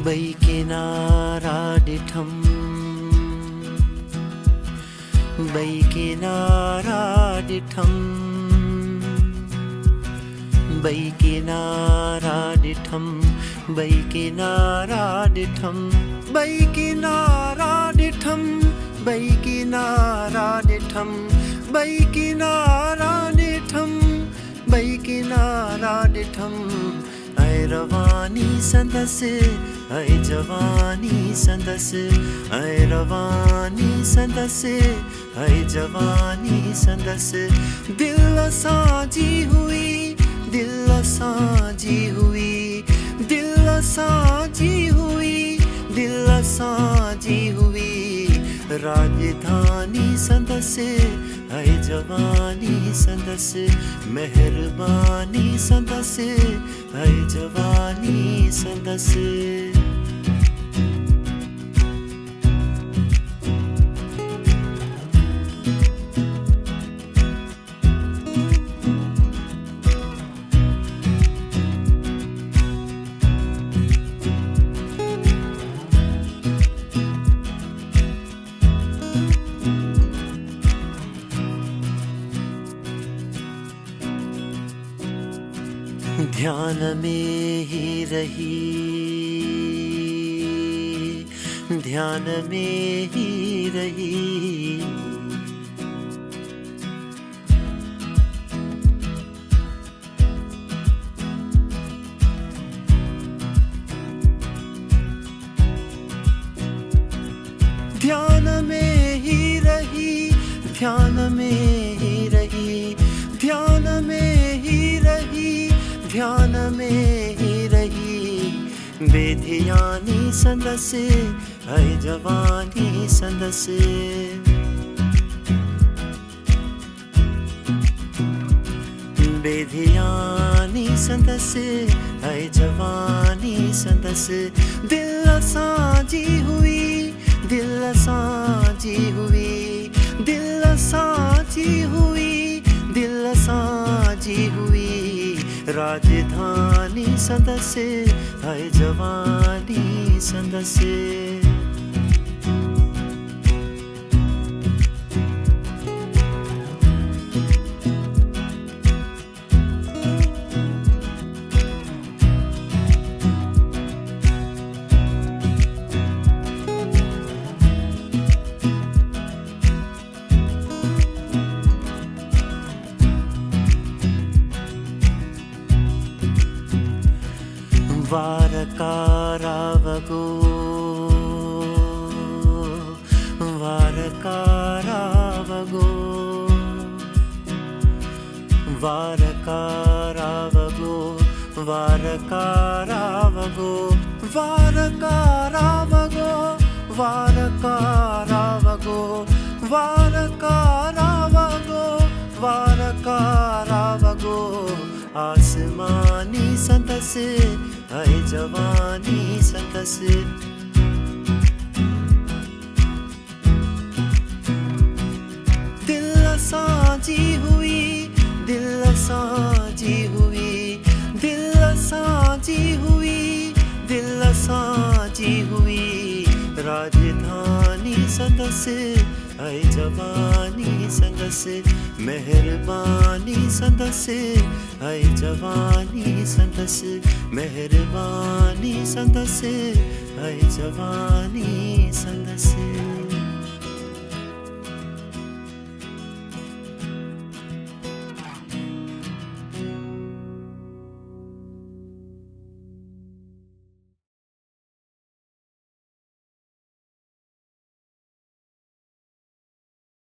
बैकिनाराडिठम् बैकिनाराडिठम् बैकिनाराडिठम् बैकिनाराडिठम् बैकिनाराडिठम् बैकिनाराडिठम् बैकिनाराडिठम् बैकिनाराडिठम् ऐ रवानी संदस ऐ जवानी संदस ऐ रवानी संदस ऐ जवानी संदस दिल साजी हुई दिल साजी हुई दिल साजी हुई दिल साजी हुई राजधानी संदस ऐ जवानी संदस मेहरबानी संदस ऐ जवानी संदस ध्यान में ही रही ध्यान में ही रही ध्यान में ही रही ध्यान में ही रही ध्यान में ही रही ध्यान में ही रही बेधियानी संदस ऐ जवानी संदस बेधियानी संदस ऐ जवानी संदस दिल साजी हुई दिल साजी हुई दिल साजी हुई दिल साजी हुई राजधानी संदस ऐ जवानी संदस वारकारावगो वारकारावगो वारकारावगो वारकारावगो वारकारावगो वारकारावगो वारकारावगो वारकारावगो आसमानी संदस ऐ जवानी संदस दिल साजी हुई दिल साजी हुई दिल साजी हुई दिल साजी हुई राजधानी संदस ऐ जवानी संदस मेहरबानी संदस ऐ जवानी संदस मेहरबानी संदस ऐ जवानी संदस